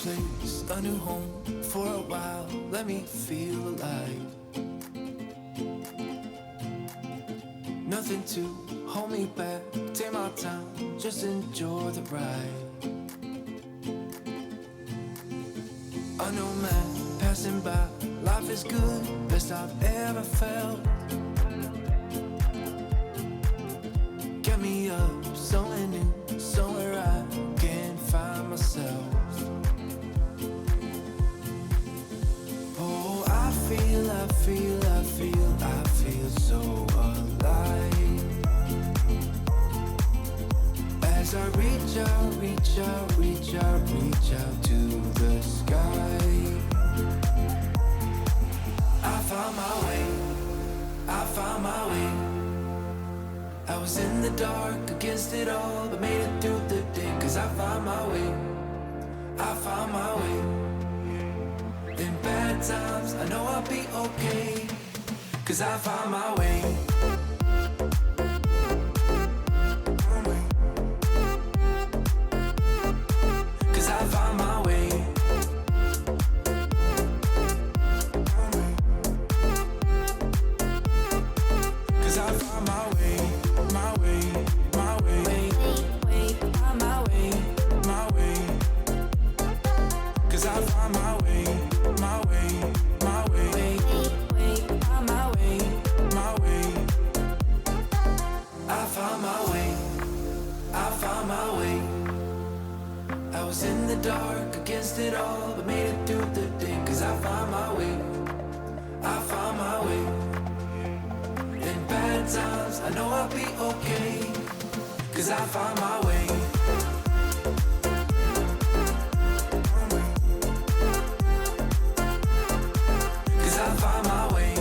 place, a new home for a while. Let me feel alive. Nothing to hold me back. Take my time, just enjoy the ride. A new man passing by. Life is good, best I've ever felt. Get me up, somewhere new, somewhere I can find myself. Oh, I feel so alive. As I reach out to the sky. I found my way. I was in the dark against it all, but made it through the day. Cause I found my way. In bad times, I know I'll be okay. Cause I found my way. Cause I found my way. Cause I found my way. Cause I found my way. I was in the dark against it all, but made it through the day. Cause I found my way. In bad times, I know I'll be okay. Cause I found my way. Cause I found my way.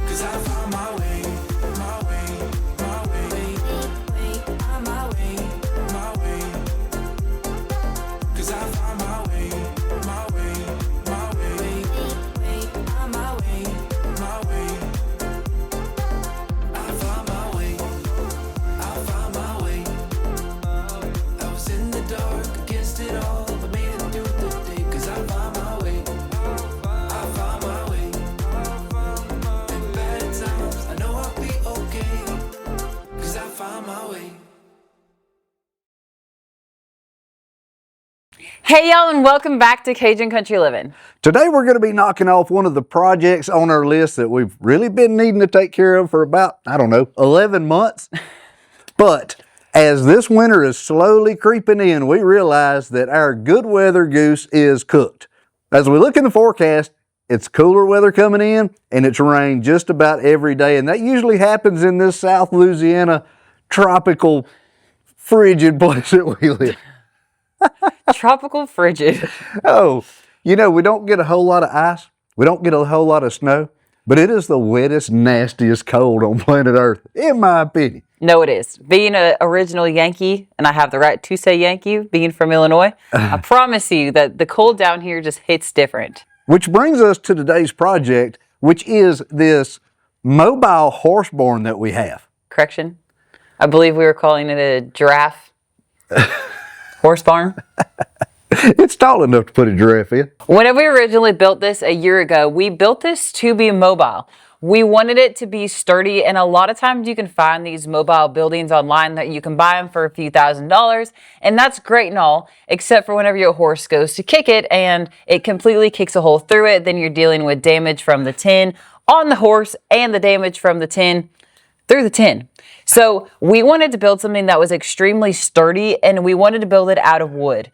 Cause I found my way. Hey y'all, and welcome back to Cajun Country Livin'. Today we're going to be knocking off one of the projects on our list that we've really been needing to take care of for about, 11 months. But as this winter is slowly creeping in, we realize that our good weather goose is cooked. As we look in the forecast, it's cooler weather coming in, and it's rained just about every day. And that usually happens in this South Louisiana tropical, frigid place that we live. Tropical frigid. Oh, we don't get a whole lot of ice. We don't get a whole lot of snow. But it is the wettest, nastiest cold on planet Earth, in my opinion. No, it is. Being an original Yankee, and I have the right to say Yankee, being from Illinois, I promise you that the cold down here just hits different. Which brings us to today's project, which is this mobile horse barn that we have. Correction. I believe we were calling it a giraffe horse barn. It's tall enough to put a giraffe in. Whenever we originally built this a year ago, we built this to be mobile. We wanted it to be sturdy, and a lot of times you can find these mobile buildings online that you can buy them for a few $1,000s, and that's great and all, except for whenever your horse goes to kick it and it completely kicks a hole through it, then you're dealing with damage from the tin on the horse and the damage from the tin through the tin. So we wanted to build something that was extremely sturdy, and we wanted to build it out of wood.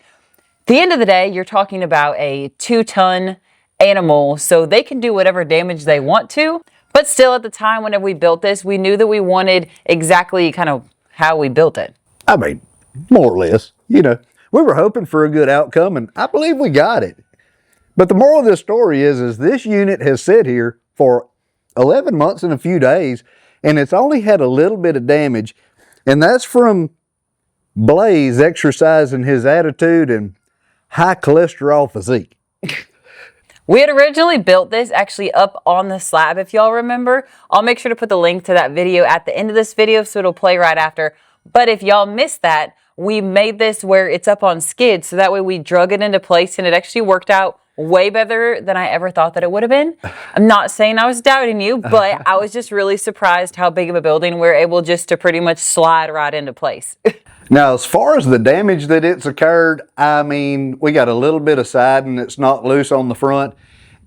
At the end of the day, you're talking about a 2-ton animal, so they can do whatever damage they want to. But still, at the time, whenever we built this, we knew that we wanted exactly kind of how we built it. More or less. We were hoping for a good outcome, and I believe we got it. But the moral of this story is this unit has sat here for 11 months and a few days, and it's only had a little bit of damage, and that's from Blaze exercising his attitude and high cholesterol physique. We had originally built this actually up on the slab, if y'all remember. I'll make sure to put the link to that video at the end of this video so it'll play right after. But if y'all missed that, we made this where it's up on skids, so that way we drug it into place, and it actually worked out way better than I ever thought that it would have been. I'm not saying I was doubting you, but I was just really surprised how big of a building we're able just to pretty much slide right into place. Now, as far as the damage that it's occurred, I mean, we got a little bit of siding that's not loose on the front,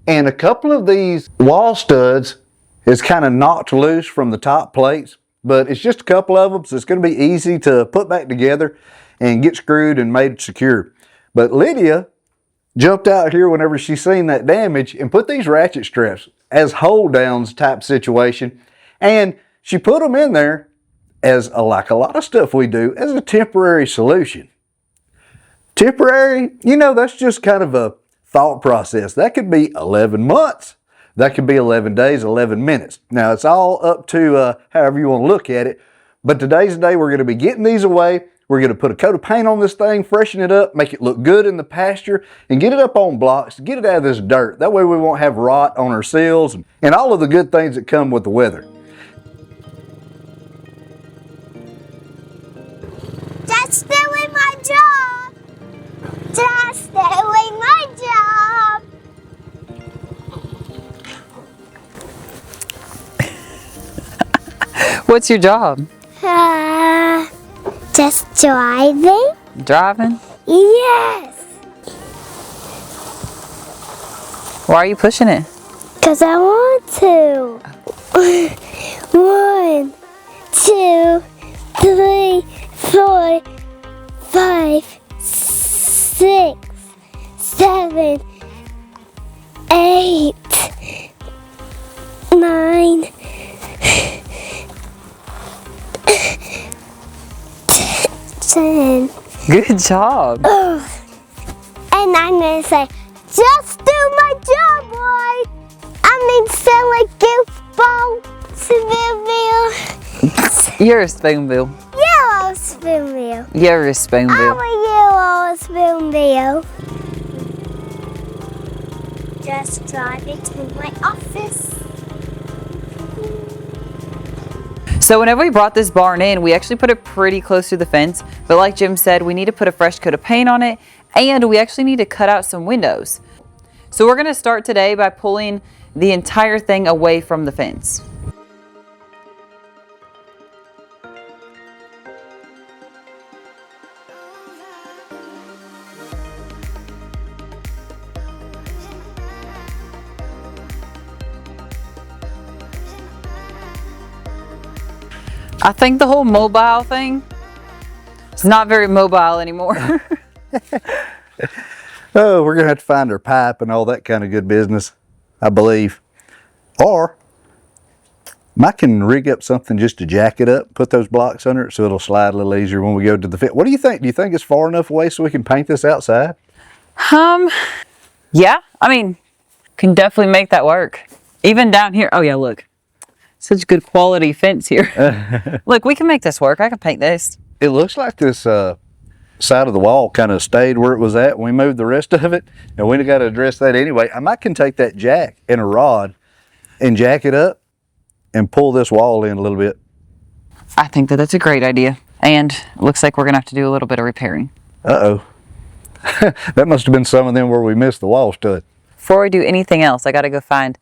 and a couple of these wall studs is kind of knocked loose from the top plates, but it's just a couple of them, so it's going to be easy to put back together and get screwed and made secure. But Lydia jumped out here whenever she seen that damage and put these ratchet straps as hold downs type situation, and she put them in there as like a lot of stuff we do, as a temporary solution. Temporary, you know, that's just kind of a thought process. That could be 11 months. That could be 11 days, 11 minutes. Now, it's all up to however you want to look at it. But today's the day we're going to be getting these away. We're going to put a coat of paint on this thing, freshen it up, make it look good in the pasture, and get it up on blocks, get it out of this dirt. That way we won't have rot on our seals and all of the good things that come with the weather. Just doing my job. Just doing my job. What's your job? Just driving? Driving? Yes. Why are you pushing it? Because I want to. 1, 2, 3, 4, 5, 6, 7, 8, 9, 10. Good job. And I'm going to say, just do my job right. I mean, sound like goofball, Spoonbill. You're a spoonbill. Yellow Spoonbill. You're a spoonbill. I'm a yellow Spoonbill. Just driving to my office. So whenever we brought this barn in, we actually put it pretty close to the fence. But like Jim said, we need to put a fresh coat of paint on it, and we actually need to cut out some windows. So we're going to start today by pulling the entire thing away from the fence. I think the whole mobile thing is not very mobile anymore. Oh, we're going to have to find our pipe and all that kind of good business, I believe. Or I can rig up something just to jack it up, put those blocks under it so it'll slide a little easier when we go to the fit. What do you think? Do you think it's far enough away so we can paint this outside? Yeah, I mean, can definitely make that work. Even down here. Oh yeah, look. Such good quality fence here. Look, we can make this work. I can paint this. It looks like this side of the wall kind of stayed where it was at when we moved the rest of it, and we got to address that anyway. I might can take that jack and a rod and jack it up and pull this wall in a little bit. I think that that's a great idea. And it looks like we're going to have to do a little bit of repairing. Uh-oh. That must have been some of them where we missed the wall stud. Before we do anything else, I got to go find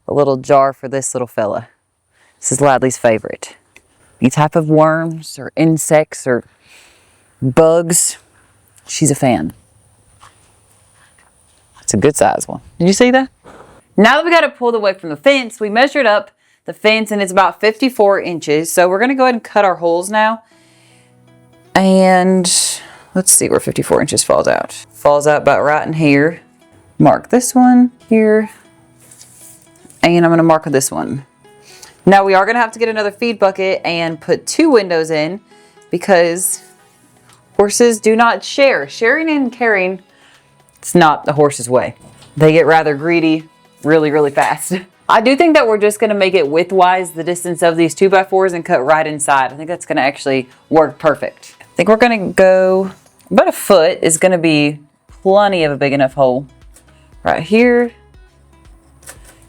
a little jar for this little fella. This is Ladley's favorite. Any type of worms or insects or bugs, she's a fan. It's a good size one. Did you see that? Now that we got it pulled away from the fence, we measured up the fence and it's about 54 inches. So we're going to go ahead and cut our holes now. And let's see where 54 inches falls out. Falls out about right in here. Mark this one here. And I'm going to mark this one. Now we are going to have to get another feed bucket and put 2 windows in because horses do not share. Sharing and caring, it's not the horse's way. They get rather greedy really, really fast. I do think that we're just going to make it widthwise the distance of these 2x4s and cut right inside. I think that's going to actually work perfect. I think we're going to go about a foot is going to be plenty of a big enough hole. Right here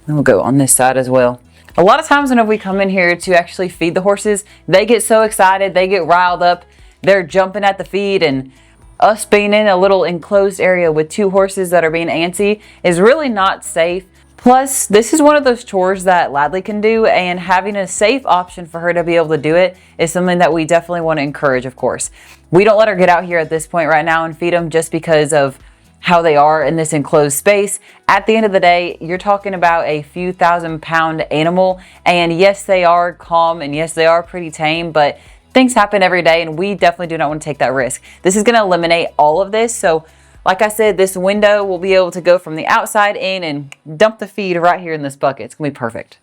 And we'll go on this side as well. A lot of times whenever we come in here to actually feed the horses, they get so excited, they get riled up, they're jumping at the feed, and us being in a little enclosed area with 2 horses that are being antsy is really not safe. Plus, this is one of those chores that Ladley can do, and having a safe option for her to be able to do it is something that we definitely want to encourage, of course. We don't let her get out here at this point right now and feed them just because of how they are in this enclosed space. At the end of the day, you're talking about a few thousand-pound animal, and yes, they are calm, and yes, they are pretty tame, but things happen every day, and we definitely do not want to take that risk. This is going to eliminate all of this. So like I said, this window will be able to go from the outside in and dump the feed right here in this bucket. It's going to be perfect.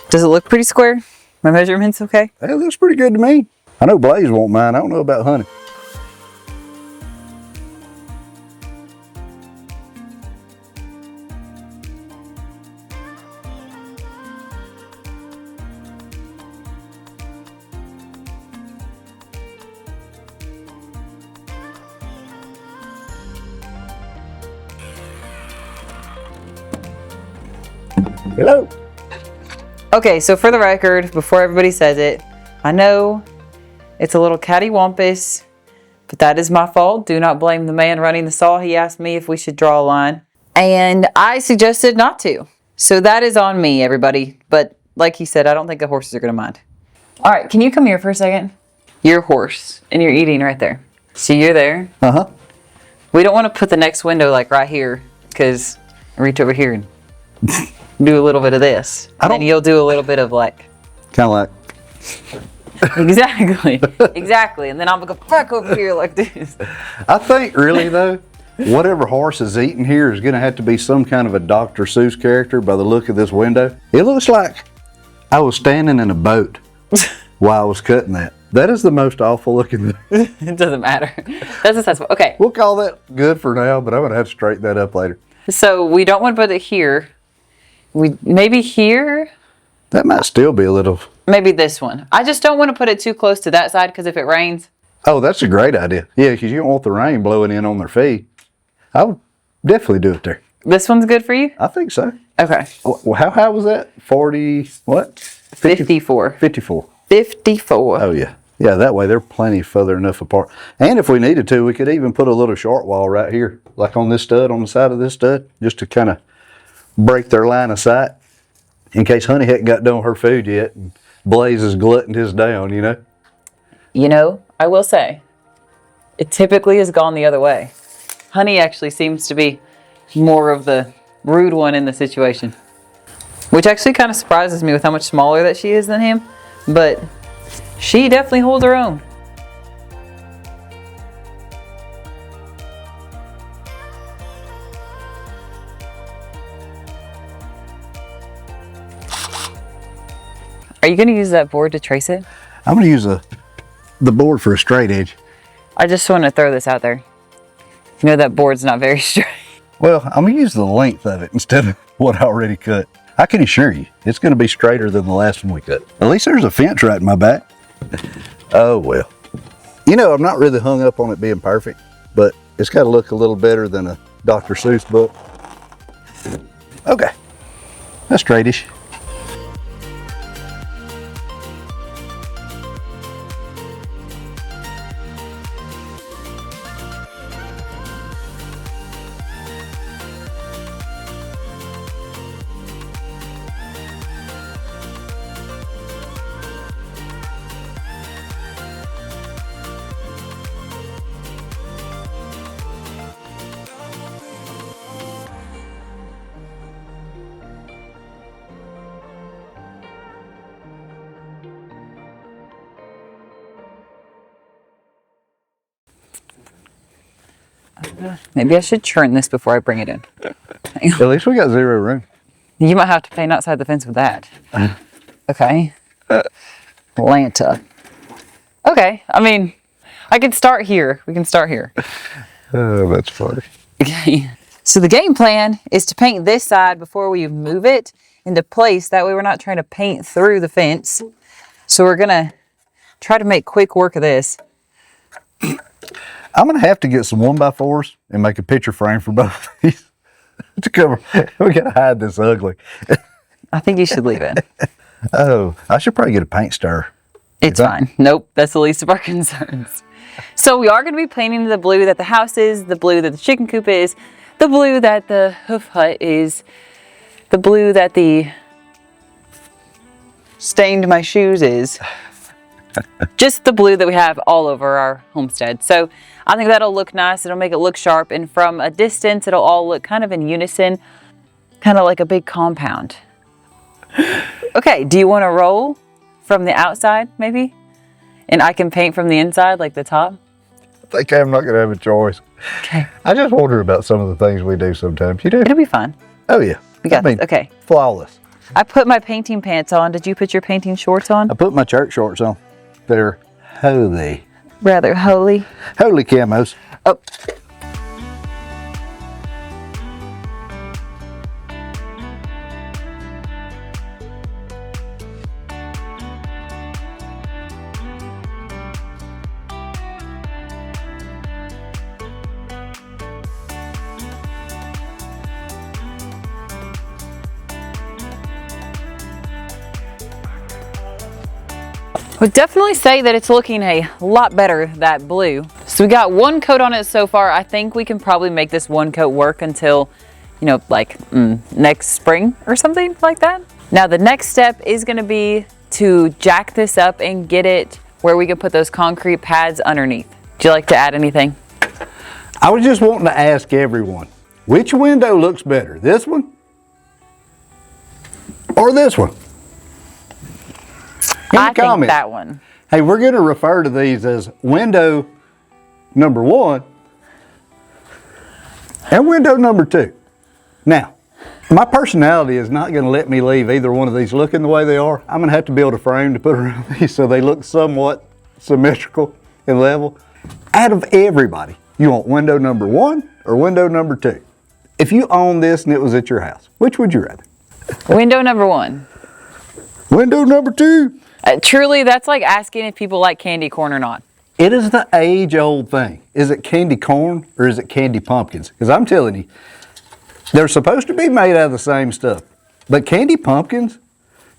Does it look pretty square? My measurements okay? It looks pretty good to me. I know Blaze won't mind. I don't know about Honey. Hello. Okay, so for the record, before everybody says it, I know it's a little cattywampus, but that is my fault. Do not blame the man running the saw. He asked me if we should draw a line, and I suggested not to. So that is on me, everybody. But like he said, I don't think the horses are going to mind. All right, can you come here for a second? Your horse, and you're eating right there. So you're there. Uh-huh. We don't want to put the next window like right here, because reach over here and do a little bit of this. And then you'll do a little bit of like. Kind of like. Exactly. Exactly. And then I'm going to go back over here like this. I think really though, whatever horse is eating here is going to have to be some kind of a Dr. Seuss character by the look of this window. It looks like I was standing in a boat while I was cutting that. That is the most awful looking thing. It doesn't matter. That's accessible. Okay. We'll call that good for now, but I'm going to have to straighten that up later. So we don't want to put it here. Maybe here. That might still be a little. Maybe this one. I just don't want to put it too close to that side because if it rains. Oh, that's a great idea. Yeah, because you don't want the rain blowing in on their feet. I would definitely do it there. This one's good for you? I think so. Okay. Well, how high was that? 40, what? 54. 54. 54. Oh, yeah. Yeah, that way they're plenty further enough apart. And if we needed to, we could even put a little short wall right here, like on this stud, on the side of this stud, just to kind of break their line of sight in case Honey hadn't got done with her food yet and Blaze has gluttoned his down, you know? You know, I will say, it typically has gone the other way. Honey actually seems to be more of the rude one in the situation, which actually kind of surprises me with how much smaller that she is than him, but she definitely holds her own. Are you going to use that board to trace it? I'm going to use the board for a straight edge. I just want to throw this out there. You know that board's not very straight. Well, I'm going to use the length of it instead of what I already cut. I can assure you, it's going to be straighter than the last one we cut. At least there's a fence right in my back. Oh, well. You know, I'm not really hung up on it being perfect, but it's got to look a little better than a Dr. Seuss book. Okay, that's straightish. Maybe I should churn this before I bring it in. At least we got zero room. You might have to paint outside the fence with that. Okay. Lanta. Okay, I mean, I can start here. We can start here. Oh, that's funny. Okay. So the game plan is to paint this side before we move it into place. That way we're not trying to paint through the fence. So we're gonna try to make quick work of this. I'm gonna have to get some 1x4s and make a picture frame for both of these to cover. We gotta hide this ugly. I think you should leave it. Oh, I should probably get a paint stir. It's fine. Nope, that's the least of our concerns. So we are going to be painting the blue that the house is, the blue that the chicken coop is, the blue that the hoof hut is, the blue that the stained my shoes is. Just the blue that we have all over our homestead. So I think that'll look nice. It'll make it look sharp. And from a distance, it'll all look kind of in unison, kind of like a big compound. Okay, do you want to roll from the outside maybe? And I can paint from the inside, like the top? I think I'm not gonna have a choice. Okay. I just wonder about some of the things we do sometimes. You do? It'll be fun. Oh yeah. We got this. Okay. Flawless. I put my painting pants on. Did you put your painting shorts on? I put my church shorts on. They're holy Rather holy. camos. Oh. I would definitely say that it's looking a lot better, that blue. So we got one coat on it so far. I think we can probably make this one coat work until, you know, like next spring or something like that. Now the next step is gonna be to jack this up and get it where we can put those concrete pads underneath. Would you like to add anything? I was just wanting to ask everyone, which window looks better? This one? Or this one? In the I think comments. that one. Hey, we're going to refer to these as window number 1 and window number 2. Now, my personality is not going to let me leave either one of these looking the way they are. I'm going to have to build a frame to put around these so they look somewhat symmetrical and level. Out of everybody, you want window number 1 or window number 2? If you own this and it was at your house, which would you rather? Window number 1. Window number 2. Truly, that's like asking if people like candy corn or not. It is the age-old thing. Is it candy corn or is it candy pumpkins? Because I'm telling you, they're supposed to be made out of the same stuff. But candy pumpkins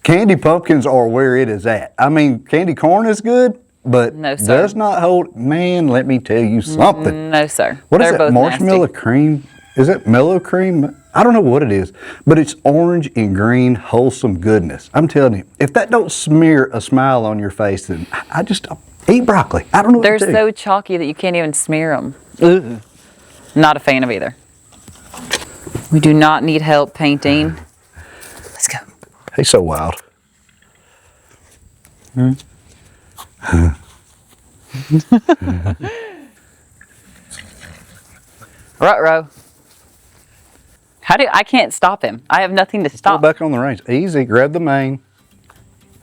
are where it is at. I mean, candy corn is good, but No, sir. does not hold. Man, let me tell you something. No, sir. What is They're that, both marshmallow nasty. cream? Is it mellow cream? I don't know what it is, but it's orange and green, wholesome goodness. I'm telling you, if that don't smear a smile on your face, then I just eat broccoli. I don't know what They're to do. so chalky that you can't even smear them. Not a fan of either. We do not need help painting. Let's go. He's so wild. Ruh-roh. I can't stop him. I have nothing to Pull stop. back on the reins. Easy, grab the mane.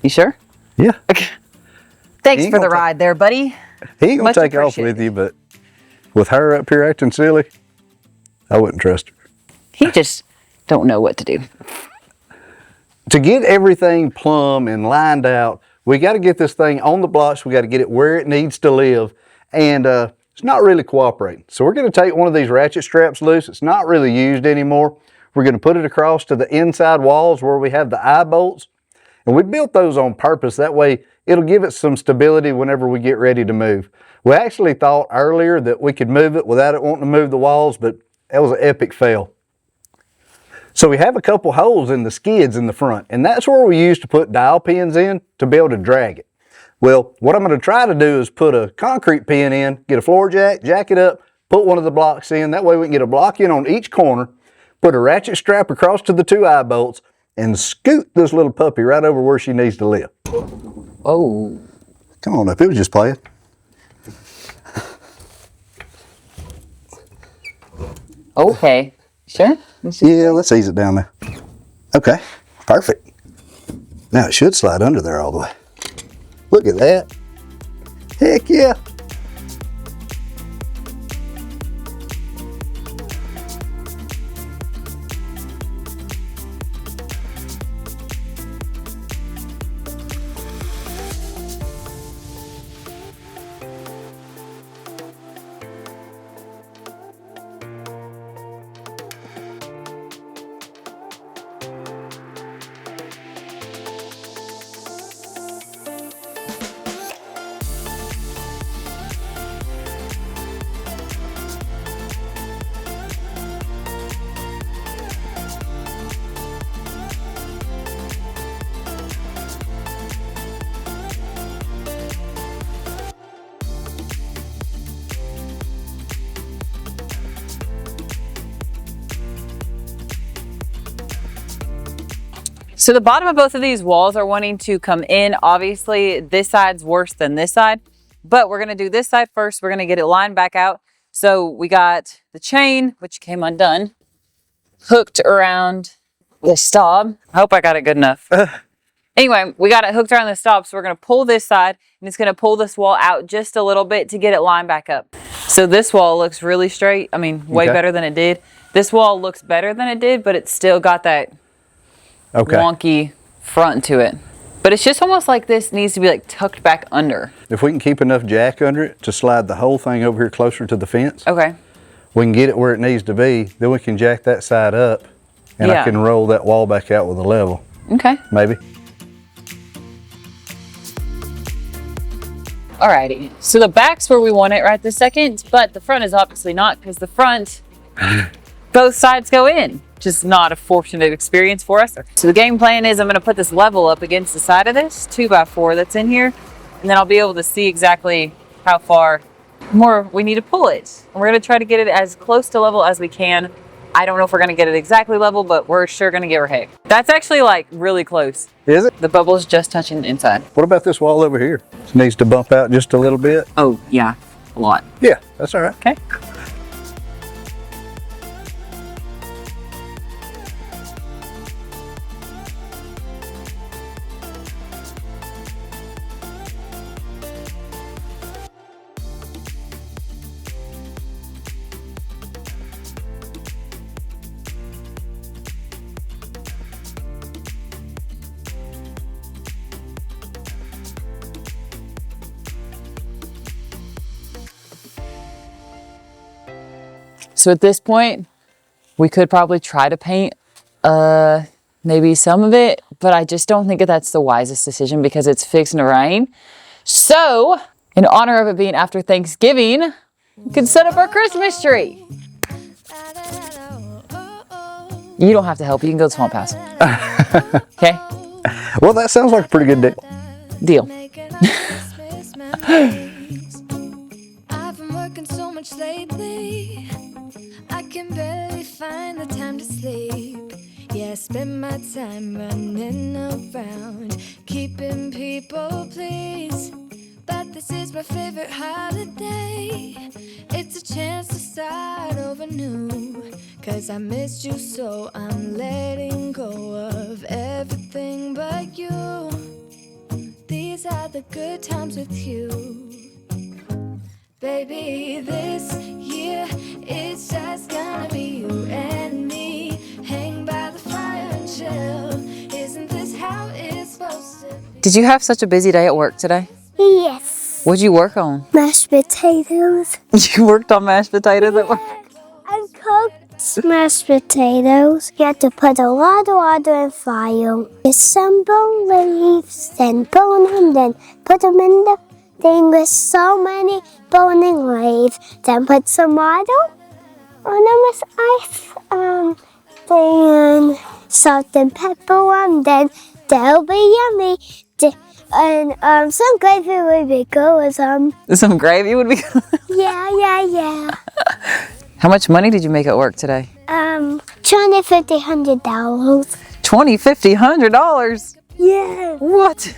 You sure? Yeah. Thanks ain't for the gonna ta- ride there, buddy. He ain't gonna Much take off with appreciated. you, but with her up here acting silly, I wouldn't trust her. He just don't know what to do. To get everything plumb and lined out, we got to get this thing on the blocks. We got to get it where it needs to live. And it's not really cooperating. So we're going to take one of these ratchet straps loose. It's not really used anymore. We're going to put it across to the inside walls where we have the eye bolts. And we built those on purpose. That way it'll give it some stability whenever we get ready to move. We actually thought earlier that we could move it without it wanting to move the walls, but that was an epic fail. So we have a couple holes in the skids in the front, and that's where we used to put dowel pins in to be able to drag it. Well, what I'm going to try to do is put a concrete pin in, get a floor jack, jack it up, put one of the blocks in. That way we can get a block in on each corner, put a ratchet strap across to the two eye bolts, and scoot this little puppy right over where she needs to live. Oh. Come on up, it was just playing. Okay. Sure? Yeah, let's ease it down there. Okay, perfect. Now it should slide under there all the way. Look at that. Heck yeah. So the bottom of both of these walls are wanting to come in. Obviously, this side's worse than this side, but we're gonna do this side first. We're gonna get it lined back out. So we got the chain, which came undone, hooked around the stop. I hope I got it good enough. Anyway, we got it hooked around the stop, so we're gonna pull this side, and it's gonna pull this wall out just a little bit to get it lined back up. So this wall looks really straight. I mean, way better than it did. This wall looks better than it did, but it's still got that wonky front to it. But it's just almost like this needs to be like tucked back under. If we can keep enough jack under it to slide the whole thing over here closer to the fence, Okay. we can get it where it needs to be. Then we can jack that side up, and I can roll that wall back out with a level. Okay. Maybe. Alrighty. So the back's where we want it right this second, but the front is obviously not, because the front, both sides go in. Just not a fortunate experience for us. So the game plan is I'm going to put this level up against the side of this 2x4 that's in here, and then I'll be able to see exactly how far more we need to pull it. And we're going to try to get it as close to level as we can. I don't know if we're going to get it exactly level, but we're sure going to give her heck. That's actually like really close. Is it? The bubble's just touching the inside. What about this wall over here? It needs to bump out just a little bit. Oh, yeah, a lot. Yeah, that's all right. Okay. So at this point, we could probably try to paint maybe some of it, but I just don't think that that's the wisest decision because it's fixing to rain. So in honor of it being after Thanksgiving, we can set up our Christmas tree. You don't have to help. You can go to the swamp house. Okay? Well, that sounds like a pretty good deal. Deal. I've been working so much lately, I can barely find the time to sleep. Yeah, I spend my time running around, keeping people pleased. But this is my favorite holiday. It's a chance to start over new. 'Cause I missed you, so I'm letting go of everything but you. These are the good times with you. Baby, this year it's just gonna be you and me. Hang by the fire and chill. Isn't this how it's supposed to be? Did you have such a busy day at work today? Yes. What'd you work on? Mashed potatoes. You worked on mashed potatoes at work? I cooked mashed potatoes. You have to put a lot of water in fire. Get some bone leaves, then bone them, then put them in the thing with so many boning leaves. Then put some water on them with ice. Then salt and pepper on them. They'll be yummy. And some gravy would be good with them. Some gravy would be good. Yeah. How much money did you make at work today? $20, $50, $100. $20, $50, $100? Yeah. What?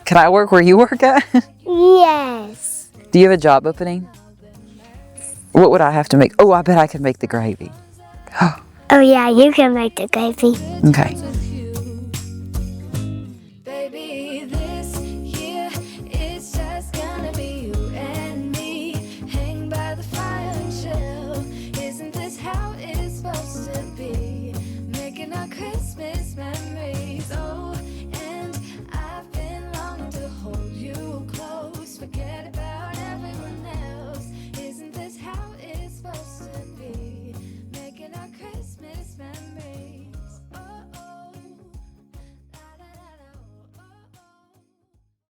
Can I work where you work at? Yes. Do you have a job opening? What would I have to make? Oh, I bet I could make the gravy. Oh yeah, you can make the gravy. Okay.